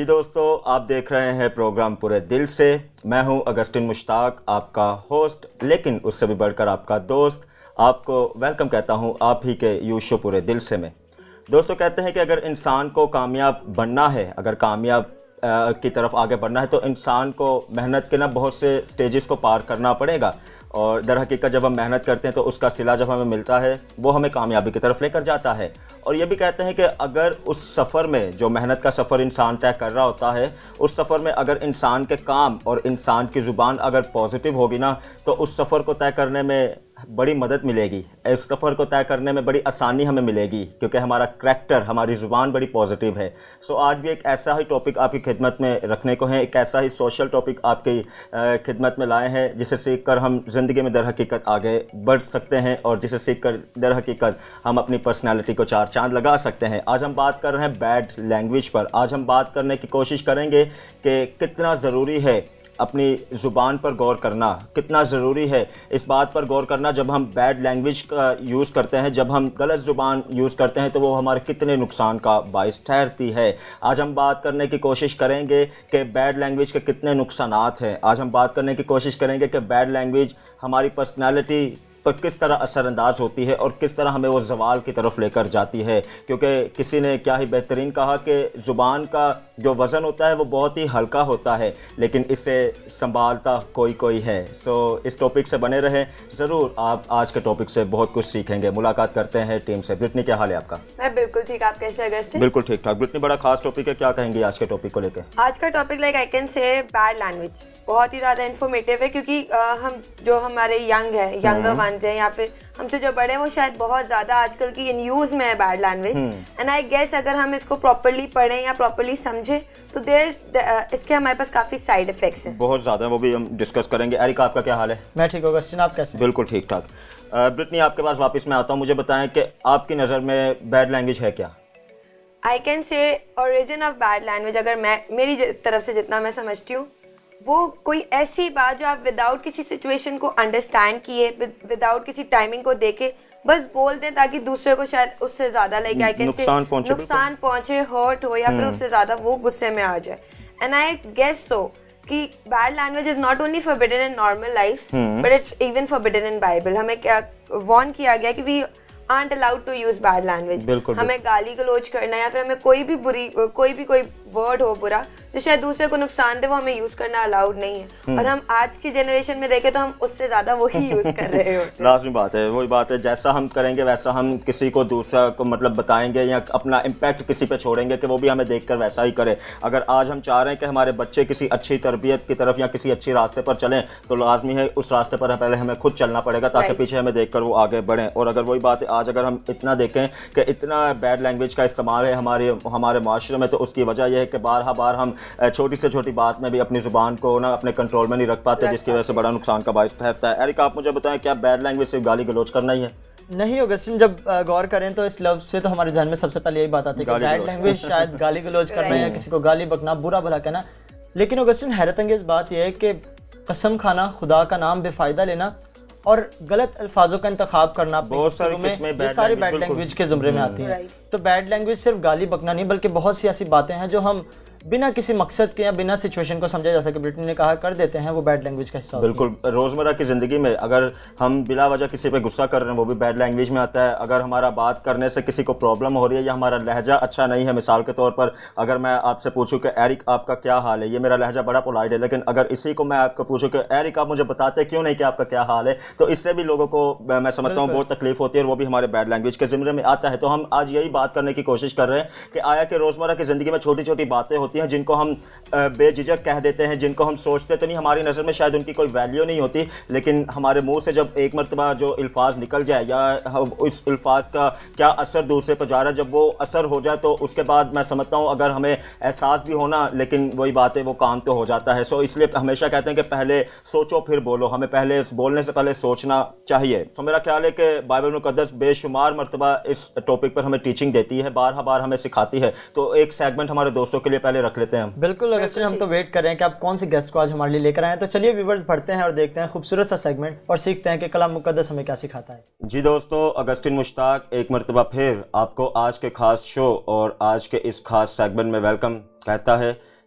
جی دوستو، آپ دیکھ رہے ہیں پروگرام پورے دل سے. میں ہوں اگسٹن مشتاق، آپ کا ہوسٹ، لیکن اس سے بھی بڑھ کر آپ کا دوست. آپ کو ویلکم کہتا ہوں آپ ہی کے یو شو پورے دل سے میں. دوستو، کہتے ہیں کہ اگر انسان کو کامیاب بننا ہے، اگر کامیاب کی طرف آگے بڑھنا ہے تو انسان کو محنت کے بہت سے سٹیجز کو پار کرنا پڑے گا. اور در حقیقت جب ہم محنت کرتے ہیں تو اس کا صلہ جب ہمیں ملتا ہے وہ ہمیں کامیابی کی طرف لے کر جاتا ہے. اور یہ بھی کہتے ہیں کہ اگر اس سفر میں، جو محنت کا سفر انسان طے کر رہا ہوتا ہے، اس سفر میں اگر انسان کے کام اور انسان کی زبان اگر پازیٹیو ہوگی نا تو اس سفر کو طے کرنے میں بڑی مدد ملے گی. اس سفر کو طے کرنے میں بڑی آسانی ہمیں ملے گی کیونکہ ہمارا کریکٹر، ہماری زبان بڑی پازیٹیو ہے. سو آج بھی ایک ایسا ہی ٹاپک آپ کی خدمت میں رکھنے کو ہے، ایک ایسا ہی سوشل ٹاپک آپ کی خدمت میں لائے ہیں جسے سیکھ کر ہم زندگی میں در حقیقت آگے بڑھ سکتے ہیں اور جسے سیکھ کر در حقیقت ہم اپنی پرسنالٹی کو چار چاند لگا سکتے ہیں. آج ہم بات کر رہے ہیں بیڈ لینگویج پر. آج ہم بات کرنے کی کوشش کریں گے کہ کتنا ضروری ہے اپنی زبان پر غور کرنا، کتنا ضروری ہے اس بات پر غور کرنا جب ہم بیڈ لینگویج کا یوز کرتے ہیں، جب ہم غلط زبان یوز کرتے ہیں تو وہ ہمارے کتنے نقصان کا باعث ٹھہرتی ہے. آج ہم بات کرنے کی کوشش کریں گے کہ بیڈ لینگویج کے کتنے نقصانات ہیں. آج ہم بات کرنے کی کوشش کریں گے کہ بیڈ لینگویج ہماری پرسنالٹی پر کس طرح اثر انداز ہوتی ہے اور کس طرح ہمیں وہ زوال کی طرف لے کر جاتی ہے. کیونکہ کسی نے کیا ہی بہترین کہا کہ زبان کا جو وزن ہوتا ہے وہ بہت ہی ہلکا ہوتا ہے لیکن اسے سنبھالتا کوئی ہے. سو اس ٹاپک سے بنے رہیں، ضرور آپ آج کے ٹاپک سے بہت کچھ سیکھیں گے. ملاقات کرتے ہیں ٹیم سے. برٹنی، کیا حال ہے آپ کا؟ میں بالکل ٹھیک، آپ کیسے ہیں؟ بالکل ٹھیک ٹھاک. برٹنی، بڑا خاص ٹاپک ہے، کیا کہیں گی آج کے ٹاپک کو لے کے؟ آج کا topic like I can say bad language بہت ہی زیادہ انفارمیٹیو ہے کیونکہ ہمارے ینگ ہیں، ینگر ونز ہیں یا پھر ہم سے جو بڑے ہیں وہ شاید بہت زیادہ آج کل کی یوز میں ہے bad language. And I guess اگر ہم اس کو پراپرلی پڑھیں یا پراپرلی سمجھیں تو اس کے ہمارے پاس کافی سائیڈ افیکٹس ہیں، بہت زیادہ. وہ بھی ہم ڈسکس کریں گے. ایرک، آپ کا کیا حال ہے؟ میں ٹھیک ہوں گسٹن، آپ کیسے؟ بالکل ٹھیک ٹھاک. برٹنی، آپ کے پاس واپس میں آتا ہوں. مجھے بتائیں کہ آپ کی نظر میں بیڈ لینگویج ہے کیا؟ I can say origin of bad language اگر میری طرف سے جتنا میں سمجھتی ہوں وہ کوئی ایسی بات جو آپ وداؤٹ کسی سچویشن کو انڈرسٹینڈ کیے، وداؤٹ کسی ٹائمنگ کو دیکھے بس بول دیں تاکہ دوسرے کو شاید اس سے زیادہ لائک آئی کین سے نقصان پہنچے، ہرٹ ہو یا پھر اس سے زیادہ وہ غصے میں آ جائے. اینڈ آئی گیس سو کہ bad language is not only forbidden in normal life but it's even forbidden in Bible. ہمیں کیا وارن کیا گیا کہ وی aren't allowed to use bad language. ہمیں گالی گلوچ کرنا یا پھر ہمیں کوئی ورڈ ہو برا جو شاید دوسرے کو نقصان دے وہ ہمیں یوز کرنا الاؤڈ نہیں ہے. اور ہم آج کی جنریشن میں دیکھیں تو ہم اس سے زیادہ وہی یوز کر رہے ہوتے ہیں. لازمی بات ہے، وہی بات ہے، جیسا ہم کریں گے ویسا ہم کسی کو دوسرا کو بتائیں گے یا اپنا امپیکٹ کسی پہ چھوڑیں گے کہ وہ بھی ہمیں دیکھ کر ویسا ہی کرے. اگر آج ہم چاہ رہے ہیں کہ ہمارے بچے کسی اچھی تربیت کی طرف یا کسی اچھی راستے پر چلیں تو لازمی ہے اس راستے پر پہلے ہمیں خود چلنا پڑے گا تاکہ پیچھے ہمیں دیکھ کر وہ آگے بڑھیں. اور اگر وہی بات ہے آج اگر ہم اتنا دیکھیں کہ اتنا بیڈ لینگویج کا استعمال ہے ہمارے معاشرے میں تو اس کی وجہ یہ ہے کہ بار ہم چھوٹی سے چھوٹی بات میں بھی اپنی زبان کو اپنے کنٹرول میں نہیں رکھ پاتے جس کی وجہ سے بڑا نقصان کا باعث ٹھہرتا ہے. ایرک، آپ مجھے بتائیں کیا بیڈ لینگویج صرف گالی گلوچ کرنا ہی ہے؟ نہیں اوگسٹن، جب غور کریں تو اس لفظ پہ تو ہمارے ذہن میں سب سے پہلے یہی بات آتی ہے کہ بیڈ لینگویج شاید گالی گلوچ کرنا یا کسی کو گالی بکنا، برا بھلا کہنا. لیکن اوگسٹن، حیرت انگیز بات یہ ہے کہ قسم کھانا، خدا کا نام بے فائدہ لینا اور غلط الفاظوں کا انتخاب کرنا بہت ساری بیڈ لینگویج کے زمرے میں آتی ہیں. تو بیڈ لینگویج صرف گالی بکنا نہیں بلکہ بہت سی ایسی باتیں ہیں جو ہم بنا کسی مقصد کے یا بنا سچویشن کو سمجھا جا سکے برٹنی نے کہا کر دیتے ہیں، وہ بیڈ لینگویج کا حصہ ہوتی ہے. بالکل، روزمرہ کی زندگی میں اگر ہم بلا وجہ کسی پہ غصہ کر رہے ہیں وہ بھی بیڈ لینگویج میں آتا ہے. اگر ہمارا بات کرنے سے کسی کو پرابلم ہو رہی ہے یا ہمارا لہجہ اچھا نہیں ہے، مثال کے طور پر اگر میں آپ سے پوچھوں کہ ایرک آپ کا کیا حال ہے، یہ میرا لہجہ بڑا پولائٹ ہے، لیکن اگر اسی کو میں آپ کو پوچھوں کہ ایرک آپ مجھے بتاتے کیوں نہیں کہ آپ کا کیا حال ہے، تو اس سے بھی لوگوں کو میں سمجھتا ہوں بہت تکلیف ہوتی ہے اور وہ بھی ہمارے بیڈ لینگویج کے زمرے میں آتا ہے. تو ہم آج یہی بات کرنے کی کوشش کر رہے ہیں کہ آیا کہ روزمرہ کی زندگی میں چھوٹی چھوٹی باتیں ہوتی ہیں جن کو ہم بے جھجک کہہ دیتے ہیں، جن کو ہم سوچتے تو نہیں، ہماری نظر میں شاید ان کی کوئی ویلیو نہیں ہوتی، لیکن ہمارے منہ سے جب ایک مرتبہ جو الفاظ نکل جائے یا اس الفاظ کا کیا اثر دوسرے پہ جا رہا ہے، جب وہ اثر ہو جائے تو اس کے بعد میں سمجھتا ہوں اگر ہمیں احساس بھی ہونا لیکن وہی بات ہے وہ کام تو ہو جاتا ہے. سو اس لیے ہمیشہ کہتے ہیں کہ پہلے سوچو پھر بولو، ہمیں پہلے بولنے سے پہلے سوچنا چاہیے. سو میرا خیال ہے کہ بائبل مقدس بے شمار مرتبہ اس ٹاپک پر ہمیں ٹیچنگ دیتی ہے، بار ہمیں سکھاتی ہے. تو ایک سیگمنٹ ہمارے دوستوں کے لیے پہلے رکھ لیتے ہیں. بالکل اگسٹن، ہم تو ویٹ کر رہے ہیں کہ آپ کون سی گیسٹ کو آج ہمارے لیے لے کر آئے ہیں. تو چلیے ویورز پڑھتے ہیں اور دیکھتے ہیں خوبصورت سا سیگمنٹ اور سیکھتے ہیں کہ کلام مقدس ہمیں کیا سکھاتا ہے. جی دوستو، اگسٹن مشتاق ایک مرتبہ پھر آپ کو آج کے خاص شو اور آج کے اس خاص سیگمنٹ میں ویلکم کہتا ہے.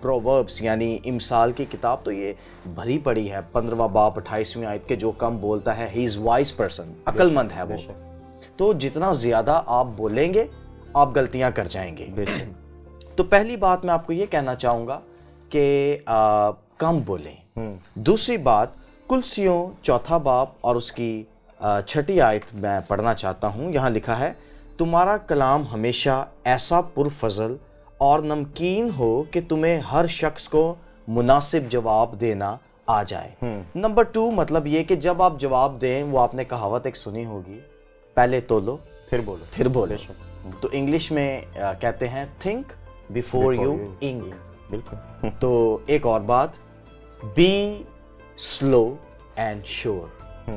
پرووربس یعنی امثال کی کتاب تو یہ بھری پڑی ہے 15واں باب 28ویں آیت کے جو کم بولتا ہے ہی از وائز پرسن, عقل مند ہے وہ. تو جتنا زیادہ آپ بولیں گے آپ غلطیاں کر جائیں گے. تو پہلی بات میں آپ کو یہ کہنا چاہوں گا کہ کم بولیں. دوسری بات کلسیوں 4 باب اور اس کی 6 آیت میں پڑھنا چاہتا ہوں. یہاں لکھا ہے تمہارا کلام ہمیشہ ایسا پرفضل اور نمکین ہو کہ تمہیں ہر شخص کو مناسب جواب دینا آ جائے. نمبر 2 مطلب یہ کہ جب آپ جواب دیں, وہ آپ نے کہاوت ایک سنی ہوگی, پہلے تولو پھر بولو. تو انگلش میں کہتے ہیں تھنک بیفور یو انک. بالکل. تو ایک اور بات, be slow and sure,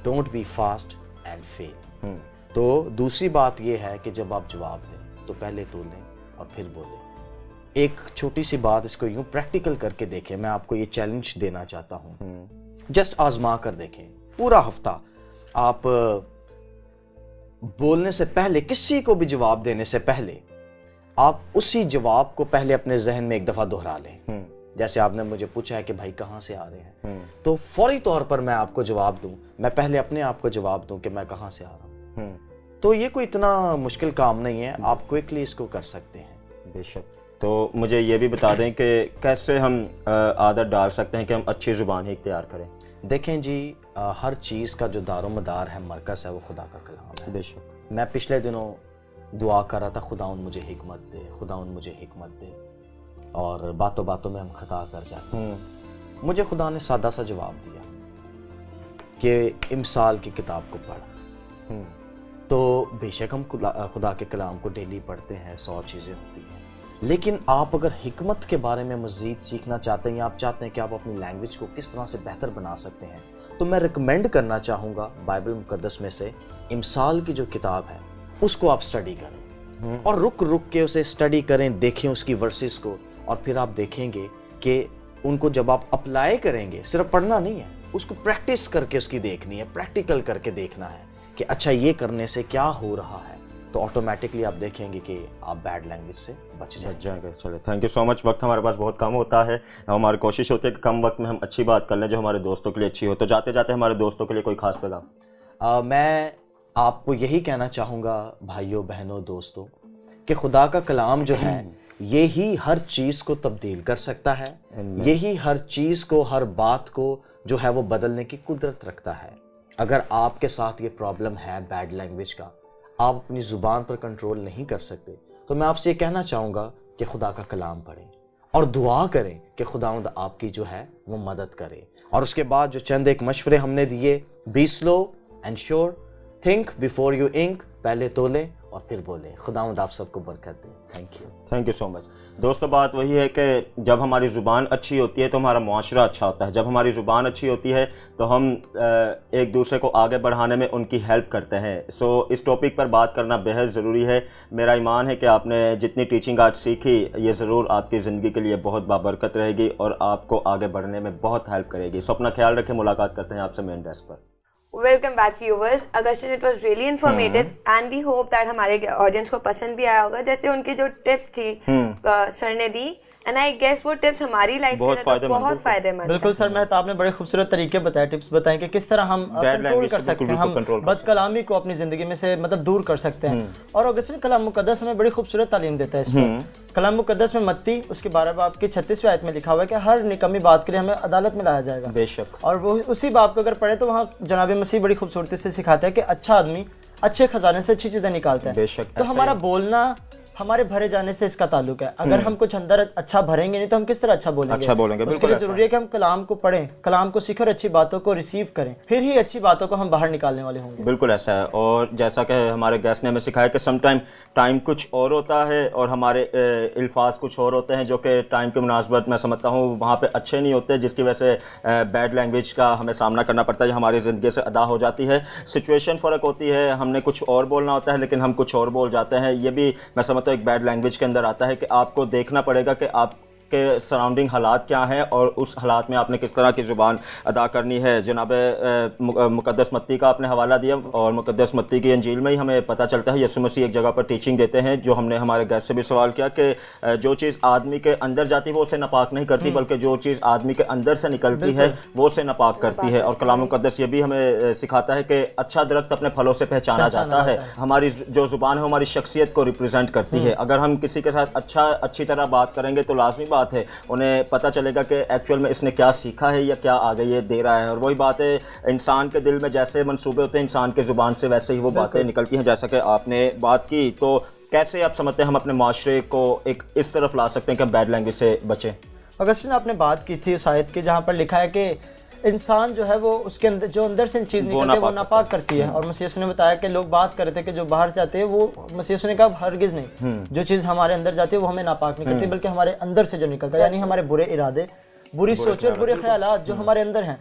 don't be fast and fail. تو دوسری بات یہ ہے کہ جب آپ جواب دیں تو پہلے تولیں اور پھر بولیں. ایک چھوٹی سی بات, اس کو یوں پریکٹیکل کر کے دیکھیں. میں آپ کو یہ چیلنج دینا چاہتا ہوں, جسٹ آزما کر دیکھیں. پورا ہفتہ آپ بولنے سے پہلے, کسی کو بھی جواب دینے سے پہلے, آپ اسی جواب کو پہلے اپنے ذہن میں ایک دفعہ دہرا لیں. جیسے آپ نے مجھے پوچھا ہے کہ بھائی کہاں سے آ رہے ہیں, تو فوری طور پر میں آپ کو جواب دوں, میں پہلے اپنے آپ کو جواب دوں کہ میں کہاں سے آ رہا ہوں. تو یہ کوئی اتنا مشکل کام نہیں ہے, آپ کوئکلی اس کو کر سکتے ہیں. بے شک. تو مجھے یہ بھی بتا دیں کہ کیسے ہم عادت ڈال سکتے ہیں کہ ہم اچھی زبان ہی اختیار کریں. دیکھیں جی, ہر چیز کا جو دار و مدار ہے, مرکز ہے, وہ خدا کا کلام ہے. بے شک. میں پچھلے دنوں دعا کر رہا تھا, خداوند مجھے حکمت دے, خداوند مجھے حکمت دے, اور باتوں باتوں میں ہم خطا کر جاتے ہیں. مجھے خدا نے سادہ سا جواب دیا کہ امثال کی کتاب کو پڑھ. تو بے شک ہم خدا کے کلام کو ڈیلی پڑھتے ہیں, 100 چیزیں ہوتی ہیں, لیکن آپ اگر حکمت کے بارے میں مزید سیکھنا چاہتے ہیں, یا آپ چاہتے ہیں کہ آپ اپنی لینگویج کو کس طرح سے بہتر بنا سکتے ہیں, تو میں ریکمینڈ کرنا چاہوں گا بائبل مقدس میں سے امثال کی جو کتاب ہے اس کو آپ سٹڈی کریں, اور رک رک کے اسے سٹڈی کریں, دیکھیں اس کی ورسز کو, اور پھر آپ دیکھیں گے کہ ان کو جب آپ اپلائی کریں گے, صرف پڑھنا نہیں ہے, اس کو پریکٹس کر کے اس کی دیکھنی ہے, پریکٹیکل کر کے دیکھنا ہے کہ اچھا یہ کرنے سے کیا ہو رہا ہے, تو آٹومیٹکلی آپ دیکھیں گے کہ آپ بیڈ لینگویج سے بچ جائیں گے. چلے, تھینک یو سو مچ. وقت ہمارے پاس بہت کم ہوتا ہے, ہماری کوشش ہوتی ہے کہ کم وقت میں ہم اچھی بات کر لیں جو ہمارے دوستوں کے لیے اچھی ہو. تو جاتے جاتے ہمارے دوستوں کے لیے کوئی خاص پیغام؟ میں آپ کو یہی کہنا چاہوں گا بھائیوں بہنوں دوستوں, کہ خدا کا کلام جو ہے یہی ہر چیز کو تبدیل کر سکتا ہے, یہی ہر چیز کو, ہر بات کو جو ہے وہ بدلنے کی قدرت رکھتا ہے. اگر آپ کے ساتھ یہ پرابلم ہے بیڈ لینگویج کا, آپ اپنی زبان پر کنٹرول نہیں کر سکتے, تو میں آپ سے یہ کہنا چاہوں گا کہ خدا کا کلام پڑھیں اور دعا کریں کہ خداوند آپ کی جو ہے وہ مدد کرے. اور اس کے بعد جو چند ایک مشورے ہم نے دیے, be slow and sure, think before you ink, پہلے تولیں اور پھر بولیں. خداوند آپ سب کو برکت دے. تھینک یو سو مچ. دوستو بات وہی ہے کہ جب ہماری زبان اچھی ہوتی ہے تو ہمارا معاشرہ اچھا ہوتا ہے. جب ہماری زبان اچھی ہوتی ہے تو ہم ایک دوسرے کو آگے بڑھانے میں ان کی ہیلپ کرتے ہیں. سو اس ٹاپک پر بات کرنا بہت ضروری ہے. میرا ایمان ہے کہ آپ نے جتنی ٹیچنگ آج سیکھی یہ ضرور آپ کی زندگی کے لیے بہت بابرکت رہے گی اور آپ کو آگے بڑھنے میں بہت ہیلپ کرے گی. سو اپنا خیال رکھیں. ملاقات کرتے ہیں آپ سے مین desk per. Welcome back viewers. Augustine, it was really informative and we hope that ہمارے audience کو پسند بھی آیا ہوگا. جیسے ان کی جو ٹپس تھی سر نے دی, and I guess وہ ٹپس ہماری لائف میں بہت فائدے مند. بالکل سر, مہتاب نے بڑے خوبصورت طریقے بتائے, ٹپس بتائیں کہ کس طرح ہم کنٹرول کر سکتے ہیں, ہم بد کلامی کو اپنی زندگی میں سے مطلب دور کر سکتے ہیں. اور آگسٹین کلام مقدس ہمیں بڑی خوبصورت تعلیم دیتا ہے اس میں. کلام مقدس میں متی اس کے 12 باب کی 36ویں آیت میں لکھا ہوا ہے کہ ہر نکمی بات کے لیے ہمیں عدالت میں لایا جائے گا. بے شک. اور وہ اسی باب کو اگر پڑھیں تو وہاں جناب مسیح بڑی خوبصورتی سے سکھاتا ہے کہ اچھا آدمی اچھے خزانے سے اچھی چیزیں نکالتا ہے. بے شک. تو ہمارا بولنا ہمارے بھرے جانے سے اس کا تعلق ہے. اگر ہم کچھ اندر اچھا بھریں گے نہیں تو ہم کس طرح اچھا بولیں گے. اس کے لیے ضروری ہے کہ ہم کلام کو پڑھیں, کلام کو سیکھیں اور اچھی باتوں کو ریسیو کریں, پھر ہی اچھی باتوں کو ہم باہر نکالنے والے ہوں گے. بالکل ایسا ہے. اور جیسا کہ ہمارے گیسٹ نے ہمیں سکھایا کہ سم ٹائم کچھ اور ہوتا ہے اور ہمارے الفاظ کچھ اور ہوتے ہیں جو کہ ٹائم کی مناسبت میں سمجھتا ہوں وہاں پہ اچھے نہیں ہوتے, جس کی وجہ سے بیڈ لینگویج کا ہمیں سامنا کرنا پڑتا ہے, ہماری زندگی سے ادا ہو جاتی ہے. سچویشن فرق ہوتی ہے, ہم نے کچھ اور بولنا ہوتا ہے لیکن ہم کچھ اور بول جاتے ہیں. یہ بھی میں سمجھتا ہوں ایک بیڈ لینگویج کے اندر آتا ہے کہ آپ کو دیکھنا پڑے گا کہ آپ کے سراؤنڈنگ حالات کیا ہیں اور اس حالات میں آپ نے کس طرح کی زبان ادا کرنی ہے. جناب مقدس متی کا آپ نے حوالہ دیا اور مقدس متی کی انجیل میں ہی ہمیں پتہ چلتا ہے یسوع مسیح ایک جگہ پر ٹیچنگ دیتے ہیں, جو ہم نے ہمارے گیسٹ سے بھی سوال کیا کہ جو چیز آدمی کے اندر جاتی ہے وہ اسے ناپاک نہیں کرتی, بلکہ جو چیز آدمی کے اندر سے نکلتی ہے وہ اسے ناپاک کرتی ہے. اور کلام مقدس یہ بھی ہمیں سکھاتا ہے کہ اچھا درخت اپنے پھلوں سے پہچانا جاتا ہے. ہماری جو زبان ہے ہماری شخصیت کو ریپرزینٹ کرتی ہے. اگر ہم کسی کے ساتھ اچھی طرح بات کریں گے تو لازمی بات ہے انہیں پتہ چلے گا کہ ایکچوئل میں اس نے کیا سیکھا ہے یا کیا آگے یہ دے رہا ہے. اور وہی بات ہے, انسان کے دل میں جیسے منصوبے ہوتے ہیں انسان کے زبان سے ویسے ہی وہ باتیں نکلتی ہیں. جیسا کہ آپ نے بات کی, تو کیسے آپ سمجھتے ہیں ہم اپنے معاشرے کو ایک اس طرف لا سکتے ہیں کہ ہم بیڈ لینگویج سے بچیں؟ اگسٹن آپ نے بات کی تھی اس آیت کی جہاں پر لکھا ہے کہ انسان جو ہے وہ اس کے اندر جو اندر سے چیز نکلتی ہے وہ ناپاک کرتی ہے. اور مسیح یسوع نے بتایا کہ لوگ بات کرتے ہیں کہ جو باہر سے آتے ہیں وہ, مسیح یسوع نے کہا ہرگز نہیں, جو چیز ہمارے اندر جاتی ہے وہ ہمیں ناپاک نہیں کرتی بلکہ ہمارے اندر سے جو نکلتا ہے, یعنی ہمارے برے ارادے, بری سوچیں اور برے خیالات جو ہمارے اندر ہیں.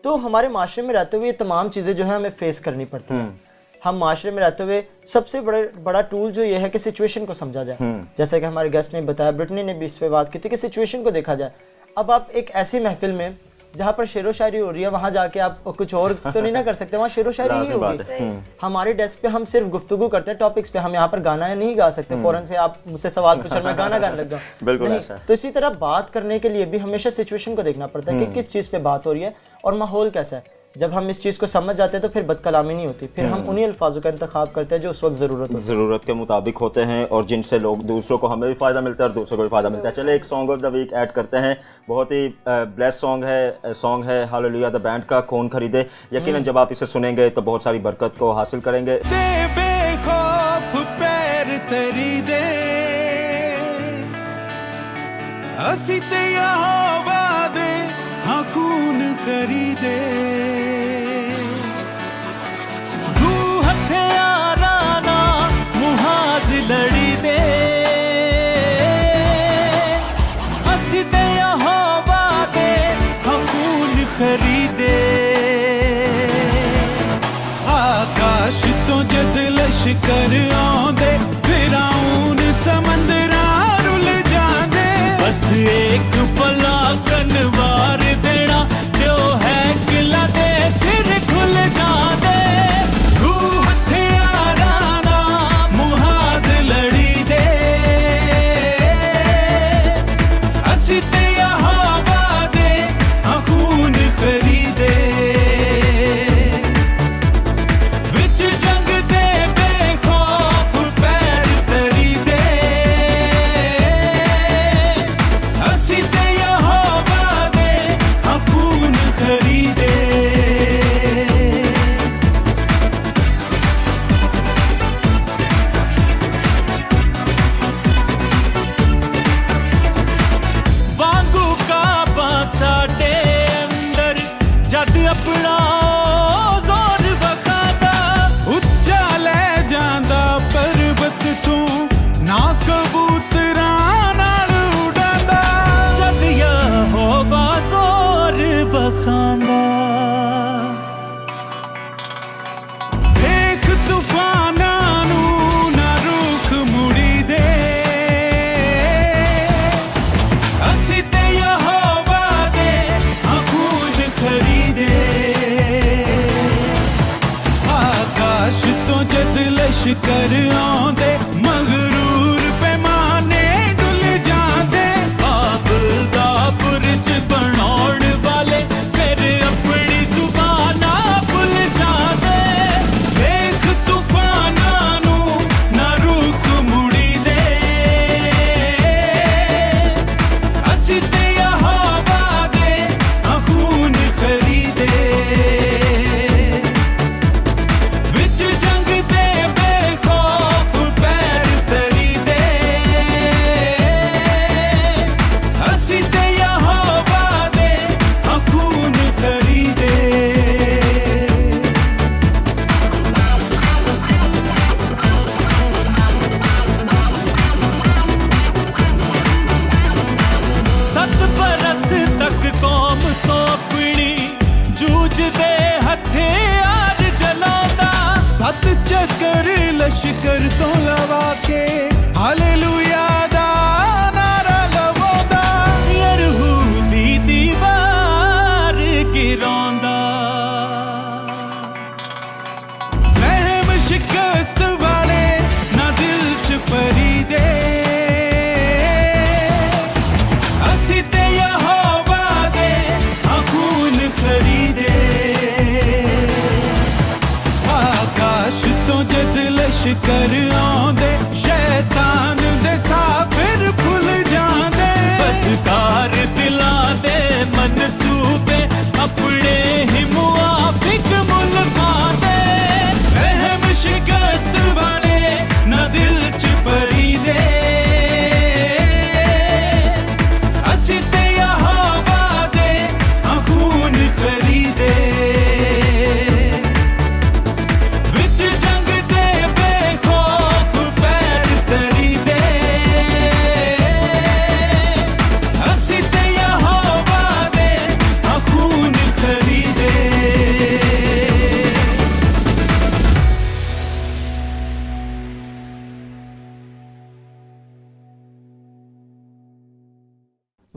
تو ہمارے معاشرے میں رہتے ہوئے یہ تمام چیزیں جو ہیں ہمیں فیس کرنی پڑتی ہیں. ہم معاشرے میں رہتے ہوئے سب سے بڑا ٹول جو یہ ہے کہ سچویشن کو سمجھا جائے, جیسا کہ ہمارے گیسٹ نے بتایا, برٹنی نے بھی اس پہ بات کی تھی کہ سچویشن کو دیکھا جائے. اب آپ ایک ایسی محفل میں جہاں پر شعر و شاعری ہو رہی ہے وہاں جا کے آپ کچھ اور تو نہیں نہ کر سکتے, وہاں شعر و شاعری ہی ہوگی. ہمارے ڈیسک پہ ہم صرف گفتگو کرتے ہیں ٹاپکس پہ, ہم یہاں پر گانا نہیں گا سکتے. فوراً سے آپ مجھ سے سوال پوچھیں میں گانا گانے لگ جاؤں, بالکل. تو اسی طرح بات کرنے کے لیے بھی ہمیشہ سچویشن کو دیکھنا پڑتا ہے کہ کس چیز پہ بات ہو رہی ہے اور ماحول کیسا ہے. جب ہم اس چیز کو سمجھ جاتے ہیں تو پھر بد کلامی نہیں ہوتی, پھر ہم انہی الفاظوں کا انتخاب کرتے ہیں جو اس وقت ضرورت کے مطابق ہوتے ہیں اور جن سے لوگ دوسروں کو, ہمیں بھی فائدہ ملتا ہے اور دوسروں کو بھی فائدہ ملتا ہے. چلے ایک song of the week add کرتے ہیں, بہت ہی بلیس سانگ ہے ہاللویا دا بینڈ کا, کون خریدے. یقیناً جب آپ اسے سنیں گے تو بہت ساری برکت کو حاصل کریں گے. بے خوف پیر تیری دے اسی تے آبادے ہاں خون کری دے رو ہتھیارانا محاذ لڑی دے اسی تے آبادے ہاں خون کری دے آکاش تو جد لشکر آندے فراؤن سمندراں رل جاندے بس ایک پلاکن وار دینا جو ہے قلعہ دے سر کھل جاندے روح ہتھیارانا محاذ لڑی دے اسی تے یہاں وعدے ہاں خون خریدے وچ جنگ دے بے خوف پیر تری دے اسی تے یہاں وعدے ہاں خون خریدے وانگو کعبہ ساڈے اندر جد اپنا زور وکھادا اچا لے جاندا پربت تو نہ کبوتراں نال اڑاندا جد یہوہ زور وکھاندا دیکھ طوفاناں نوں نہ رخ مڑی دے اسی تے یہوہ دے ہاں خون خریدے آکاش تو جد لشکر آندے مغرور پیمانے ڈل جاندے بابل دا برج بناؤن والے پھر اپنی زباناں بھل جاندے دیکھ طوفاناں نوں نہ رخ مڑی دے اسی تے یہاں وعدے ہاں خون خریدے وچ جنگ دے بے خوف پیر تری دے اسی تے یہاں وعدے ہاں خون خریدے ست برس تک قوم تو اپنی جوج دے ہتھیار جلاوندا ست چکر لشکر تو لوا کے ہاللویا دا نعرہ لواوندا